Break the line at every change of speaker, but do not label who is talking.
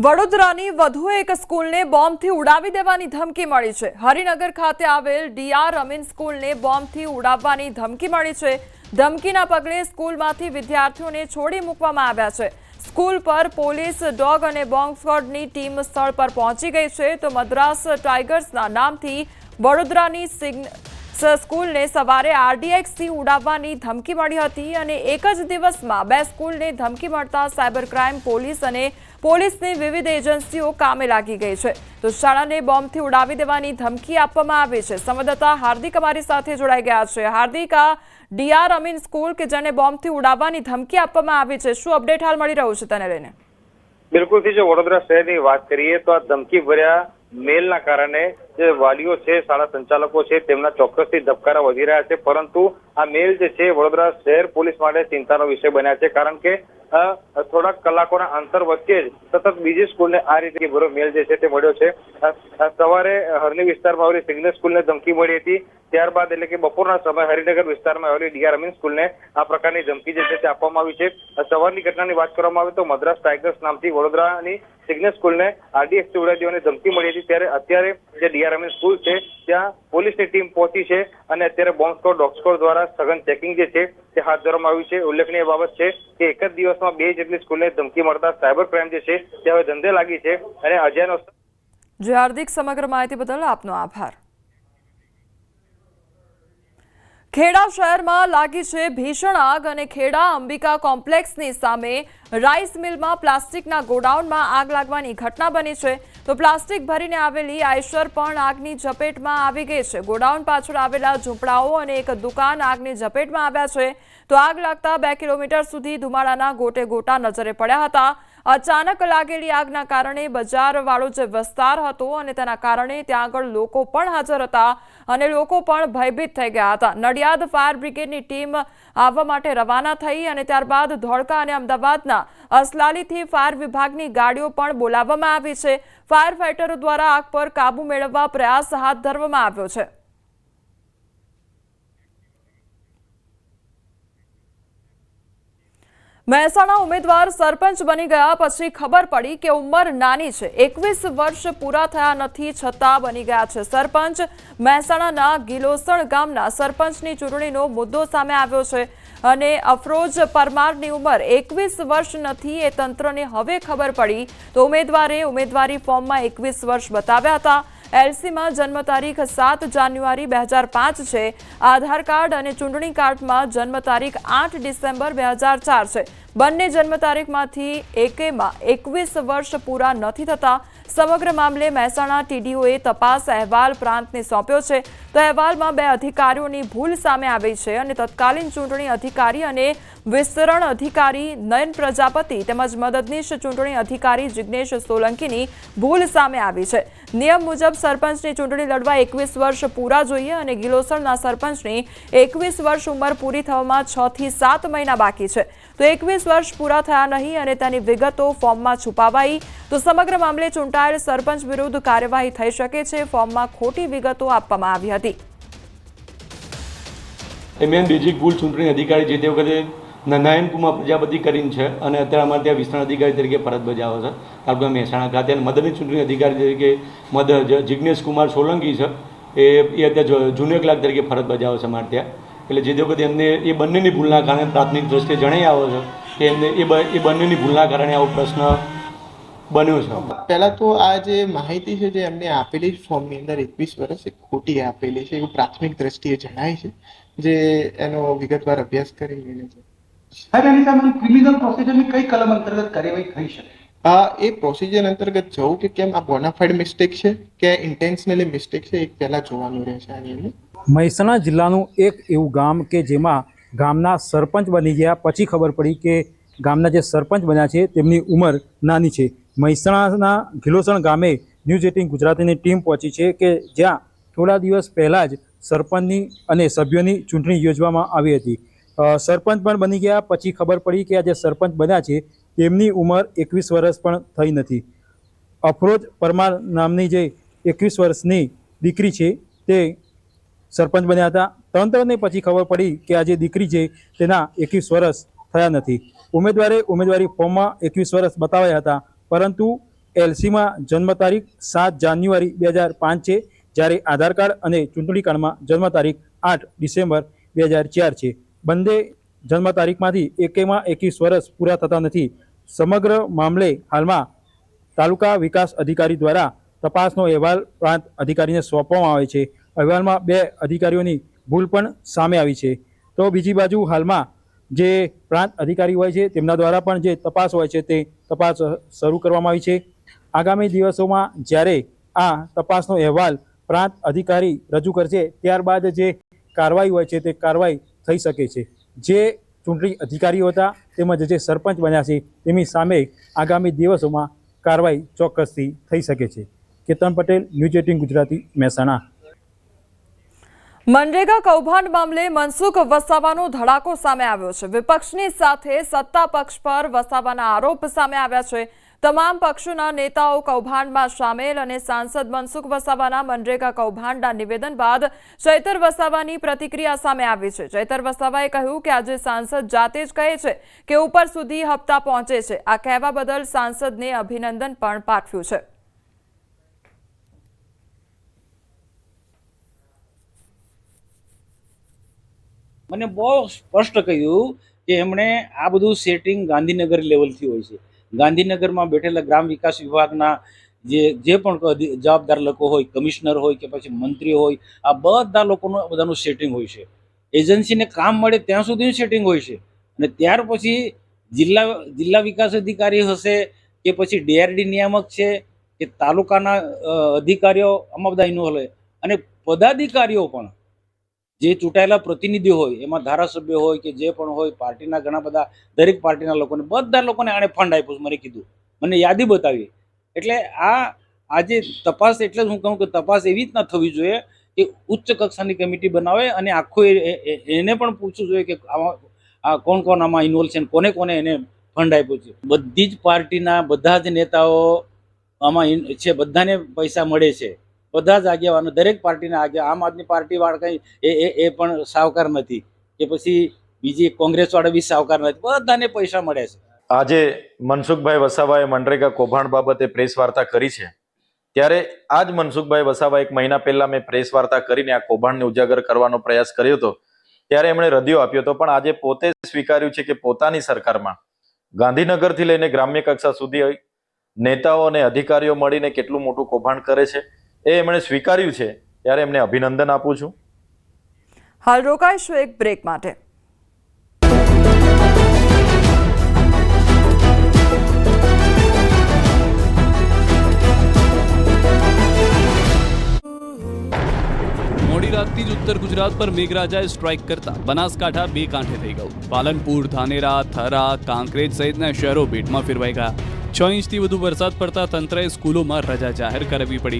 વડોદરાની વધુ એક સ્કૂલને બોમ્બથી ઉડાવી દેવાની ધમકી મળી છે। હરિનગર ખાતે આવેલ ડીઆર અમીન સ્કૂલને બોમ્બથી ઉડાવવાની ધમકી મળી છે। ધમકીના પગલે સ્કૂલમાંથી વિદ્યાર્થીઓને છોડી મૂકવામાં આવ્યા છે। સ્કૂલ પર પોલીસ ડોગ અને બોમ્બ સ્ક્વોડની ટીમ સ્થળ પર પહોંચી ગઈ છે। તો મદ્રાસ ટાઇગર્સના નામથી વડોદરાની સ્કૂલને સવારે આરડીએક્સથી ઉડાવવાની ધમકી મળી હતી અને એક જ દિવસમાં બે સ્કૂલને ધમકી મળતા સાયબર ક્રાઇમ પોલીસ અને પોલીસની વિવિધ એજન્સીઓ કામે લાગી ગઈ છે। તો શાળાને બોમ્બથી ઉડાવી દેવાની ધમકી આપવામાં આવી છે। સંવાદદાતા હાર્દિક અમારી સાથે જોડાઈ ગયા છે। હાર્દિક, આ ડીઆર અમીન સ્કૂલ કે જેને બોમ્બથી ઉડાવવાની ધમકી આપવામાં આવી છે, શું અપડેટ હાલ મળી રહ્યું છે તેને લઈને?
બિલકુલ થી જો વડોદરા શહેરની વાત કરીએ તો આ ધમકી ભર્યા મેલના કારણે જે વાલીઓ છે, શાળા સંચાલકો છે, તેમના ચોક્કસથી ધબકારા વધી રહ્યા છે। પરંતુ આ મેલ જે છે વડોદરા શહેર પોલીસ માટે ચિંતાનો વિષય બન્યા છે, કારણ કે થોડાક કલાકોના અંતર વચ્ચે જ સતત બીજી સ્કૂલને આ રીતે ભર્યો મેલ જે છે તે મળ્યો છે। સવારે હરણી વિસ્તારમાં આવેલી સિગ્નલ સ્કૂલને ધમકી મળી હતી, ત્યારબાદ એટલે કે બપોરના સમયે હરિનગર વિસ્તારમાં આવેલી ડીઆર અમીન સ્કૂલને આ પ્રકારની ધમકી જે છે તે આપવામાં આવી છે। સવારની ઘટનાની વાત કરવામાં આવે તો મદ્રાસ ટાઇગર્સ નામથી વડોદરાની સિગ્નલ સ્કૂલને આરડીએક્સથી ઉડાવી દેવાની ધમકી મળી હતી, ત્યારે અત્યારે જે ડીઆર અમીન સ્કૂલ છે ત્યાં પોલીસની ટીમ પહોંચી છે અને અત્યારે બોમ્બ સ્ક્વોડ, ડોગ સ્ક્વોડ દ્વારા સઘન ચેકિંગ જે છે તે હાથ ધરવામાં આવ્યું છે। ઉલ્લેખનીય બાબત છે કે એક જ દિવસમાં બે જેટલી સ્કૂલને ધમકી મળતા સાયબર ક્રાઇમ જે છે તે હવે ધંધે લાગી છે અને અજયનો
જે હાર્દિક સમગ્ર માહિતી બદલ આપનો આભાર। ખેડા શહેરમાં લાગી છે ભીષણ આગ અને ખેડા અંબિકા કોમ્પ્લેક્સની સામે રાઈસ મિલમાં પ્લાસ્ટિકના ગોડાઉનમાં આગ લાગવાની ઘટના બની છે। તો પ્લાસ્ટિક ભરીને આવેલી આઈશર પણ આગની ઝપેટમાં આવી ગઈ છે। ગોડાઉન પાછળ આવેલા ઝૂંપડાઓ અને એક દુકાન આગની ઝપેટમાં આવ્યા છે। તો આગ લાગતા 2 કિલોમીટર સુધી ધુમાડાના ગોટે ગોટા નજરે પડ્યા હતા। અચાનક લાગેલી આગના કારણે બજારવાળો જે વિસ્તાર હતો અને તેના કારણે ત્યાં આગળ લોકો પણ હાજર હતા અને લોકો પણ ભયભીત થઈ ગયા હતા। નડિયાદ ફાયર બ્રિગેડની ટીમ આવવા માટે રવાના થઈ અને ત્યારબાદ ધોળકા અને અમદાવાદના અસલાલીથી ફાયર વિભાગની ગાડીઓ પણ બોલાવવામાં આવી છે। ફાયર ફાઇટરો દ્વારા આગ પર કાબુ મેળવવા પ્રયાસ હાથ ધરવામાં આવ્યો છે। મહેસાણા ઉમેદવાર સરપંચ બની ગયા પછી ખબર પડી કે ઉંમર નાની છે। 21 વર્ષ પૂરા થયા નથી છતાં બની ગયા છે સરપંચ। મહેસાણાના ગિલોસણ ગામના સરપંચની ચૂંટણીનો મુદ્દો સામે આવ્યો છે અને અફરોજ પરમારની ઉંમર 21 વર્ષ નથી એ તંત્રને હવે ખબર પડી। તો ઉમેદવારે ઉમેદવારી ફોર્મમાં 21 વર્ષ બતાવ્યા હતા। એલસીમાં જન્મ તારીખ 7 જાન્યુઆરી 2005 છે। આધાર કાર્ડ અને ચૂંટણી કાર્ડમાં જન્મ તારીખ 8 ડિસેમ્બર 2004 છે। બંને જન્મ તારીખમાંથી એકેમાં 21 વર્ષ પૂરા નથી થતા। સમગ્ર મામલે મહેસાણા ટીડીઓએ તપાસ અહેવાલ પ્રાંતને સોંપ્યો છે। તો અહેવાલમાં 2 અધિકારીઓની ભૂલ સામે આવી છે અને તત્કાલીન ચૂંટણી અધિકારી અને વિસ્તરણ અધિકારી નયન પ્રજાપતિ તેમજ મદદનીશ ચૂંટણી અધિકારી જિગ્નેશ સોલંકીની ભૂલ સામે આવી છે। નિયમ મુજબ સરપંચની ચૂંટણી લડવા 21 વર્ષ પૂરા જોઈએ અને ગિલોસણના સરપંચની 21 વર્ષ ઉંમર પૂરી થવામાં 6 થી 7 મહિના બાકી છે। તો 21 વર્ષ પૂરા થયા નહીં અને તેની વિગતો ફોર્મમાં છુપાવાઈ તો સમગ્ર મામલે ચૂંટાયેલ સરપંચ વિરુદ્ધ કાર્યવાહી થઈ શકે છે। ફોર્મમાં ખોટી વિગતો આપવામાં આવી હતી।
મેન બેઝિક ભૂલ ચૂંટણી અધિકારી જે તે વખતે નયનકુમાર પ્રજાપતિ કરીને છે અને અત્યારે અમારે ત્યાં વિસ્તરણ અધિકારી તરીકે ફરજ બજાવે છે તાલુકા મહેસાણા ખાતે। અને મદદની ચૂંટણી અધિકારી તરીકે જિગ્નેશ કુમાર સોલંકી છે, એ અત્યારે જુનિયર ક્લાર્ક તરીકે ફરજ બજાવે છે અમારે ત્યાં। એટલે જે તે વખતે એમને એ બંનેની ભૂલના કારણે પ્રાથમિક દ્રષ્ટિએ જણાઈ આવ્યો છે કે એમને એ બંનેની ભૂલના કારણે આવો પ્રશ્ન બન્યો છે।
પહેલા તો આ જે માહિતી છે જે એમને આપેલી ફોર્મની અંદર 21 વર્ષ એ ખોટી આપેલી છે એવું પ્રાથમિક દ્રષ્ટિએ જણાય છે, જે એનો વિગતવાર અભ્યાસ કરી છે।
સાહેબ, એની સામે ક્રિમિનલ પ્રોસિજરની કઈ કલમ અંતર્ગત કાર્યવાહી થઈ શકે?
એ પ્રોસિજર અંતર્ગત જવું કે કેમ આ બોનાફાઇડ મિસ્ટેક છે કે ઇન્ટેન્શનલી મિસ્ટેક છે, એક પહેલા જોવાનું રહેશે આની અંદર।
મહેસાણા જિલ્લાનું એક એવું ગામ કે જેમાં ગામના સરપંચ બની ગયા પછી ખબર પડી કે ગામના જે સરપંચ બન્યા છે તેમની ઉંમર નાની છે। મહેસાણાના ગિલોસણ ગામે ન્યૂઝ 18 ગુજરાતીની ટીમ પહોંચી છે કે જ્યાં થોડા દિવસ પહેલાં જ સરપંચની અને સભ્યોની ચૂંટણી યોજવામાં આવી હતી। સરપંચ પણ બની ગયા પછી ખબર પડી કે આ જે સરપંચ બન્યા છે તેમની ઉંમર 21 વર્ષ પણ થઈ નથી। અફરોજ પરમાર નામની જે 21 વર્ષની દીકરી છે તે સરપંચ બન્યા હતા। તંત્રને પછી ખબર પડી કે આ જે દીકરી છે તેના 21 વર્ષ થયા નથી। ઉમેદવારે ઉમેદવારી ફોર્મમાં 21 વર્ષ બતાવ્યા હતા, પરંતુ એલસીમાં જન્મ તારીખ 7 જાન્યુઆરી 2005 છે, જ્યારે આધાર કાર્ડ અને ચૂંટણી કાર્ડમાં જન્મ તારીખ 8 ડિસેમ્બર 2004 છે. બંને જન્મ તારીખમાંથી એકેયમાં 21 વર્ષ પૂરા થતા નથી. સમગ્ર મામલે હાલમાં તાલુકા વિકાસ અધિકારી દ્વારા તપાસનો અહેવાલ પ્રાંત અધિકારીને સોંપવામાં આવે છે. અહેવાલમાં 2 અધિકારીઓની ભૂલ પણ સામે આવી છે. તો બીજી બાજુ હાલમાં જે પ્રાંત અધિકારી હોય છે તેમના દ્વારા પણ જે તપાસ હોય છે તે તપાસ શરૂ કરવામાં આવી છે. આગામી દિવસોમાં જ્યારે આ તપાસનો અહેવાલ પ્રાંત અધિકારી રજૂ કરશે ત્યારબાદ જે કાર્યવાહી હોય છે તે કાર્યવાહી થઈ શકે છે. જે ચૂંટણી અધિકારીઓ હતા તેમજ જે સરપંચ બન્યા છે તેમની સામે આગામી દિવસોમાં કાર્યવાહી ચોક્કસથી થઈ શકે છે. કેતન પટેલ, ન્યૂઝ 18 ગુજરાતી, મહેસાણા.
મનરેગા કૌભાંડ મામલે મનસુખ વસાવાનો ધડાકો સામે આવ્યો છે. વિપક્ષની સાથે સત્તા પક્ષ પર વસાવાના આરોપ સામે આવ્યા છે. તમામ પક્ષોના નેતાઓ કૌભાંડમાં સામેલ અને સાંસદ મનસુખ વસાવાના મનરેગા કૌભાંડના નિવેદન બાદ ચૈતર વસાવાની પ્રતિક્રિયા સામે આવી છે. ચૈતર વસાવાએ કહ્યું કે આજે સાંસદ જાતે જ કહે છે કે ઉપર સુધી હપ્તા પહોંચે છે. આ કહેવા બદલ સાંસદને અભિનંદન પણ પાઠવ્યું છે.
મને બહુ સ્પષ્ટ કહ્યું કે એમણે આ બધું સેટિંગ ગાંધીનગર લેવલથી હોય છે. ગાંધીનગરમાં બેઠેલા ગ્રામ વિકાસ વિભાગના જે પણ જવાબદાર લોકો હોય, કમિશનર હોય કે પછી મંત્રી હોય, આ બધા લોકોનું બધાનું સેટિંગ હોય છે. એજન્સીને કામ મળે ત્યાં સુધીનું સેટિંગ હોય છે અને ત્યાર પછી જિલ્લા વિકાસ અધિકારી હશે કે પછી ડીઆરડી નિયામક છે કે તાલુકાના અધિકારીઓ આમાં બધા ઇન્વોલ્વ હોય અને પદાધિકારીઓ પણ જે ચૂંટાયેલા પ્રતિનિધિઓ હોય એમાં ધારાસભ્ય હોય કે જે પણ હોય પાર્ટીના ઘણા બધા દરેક પાર્ટીના લોકોને બધા લોકોને આણે ફંડ આપ્યું. મને કીધું, મને યાદી બતાવી. એટલે આજે તપાસ એટલે હું કહું કે તપાસ એવી રીતના થવી જોઈએ કે ઉચ્ચ કક્ષાની કમિટી બનાવે અને આખું એને પણ પૂછવું જોઈએ કે આમાં કોણ કોણ આમાં ઇન્વોલ્વ છે, કોને કોને એને ફંડ આપ્યું છે. બધી જ પાર્ટીના બધા જ નેતાઓ આમાં છે, બધાને પૈસા મળે છે. બધા જ આગેવાનો દરેક પાર્ટીના આમ આદમી પાર્ટી વાળા કંઈ એ પણ સાવકાર નથી કે પછી બીજી કોંગ્રેસ વાળા બી સાવકાર નથી, બધાને પૈસા મળે છે.
આજે મનસુખભાઈ વસાવાએ મનરેગા કૌભાંડ બાબતે પ્રેસ વાર્તા કરી છે, ત્યારે આ જ મનસુખભાઈ વસાવા 1 મહિના પહેલા મેં પ્રેસ વાર્તા કરીને આ કૌભાંડને ઉજાગર કરવાનો પ્રયાસ કર્યો હતો. ત્યારે એમણે રદિયો આપ્યો હતો, પણ આજે પોતે સ્વીકાર્યું છે કે પોતાની સરકારમાં ગાંધીનગરથી લઈને ગ્રામ્ય કક્ષા સુધી નેતાઓ અને અધિકારીઓ મળીને કેટલું મોટું કૌભાંડ કરે છે એ એમણે સ્વીકાર્યું છે. ત્યારે એમને અભિનંદન આપું છું.
હાલ રોકાઈશું એક બ્રેક માટે.
મોડી રાતથી જ ઉત્તર ગુજરાત પર મેઘરાજાએ સ્ટ્રાઇક કરતા બનાસકાંઠા 2 કાંઠે થઈ ગયું. પાલનપુર, ધાનેરા, થરા, કાંકરેજ સહિતના શહેરો બેટમાં ફેરવાઈ ગયા. 6 ઇંચથી વધુ વરસાદ પડતા તંત્રએ સ્કૂલોમાં રજા જાહેર કરવી પડી.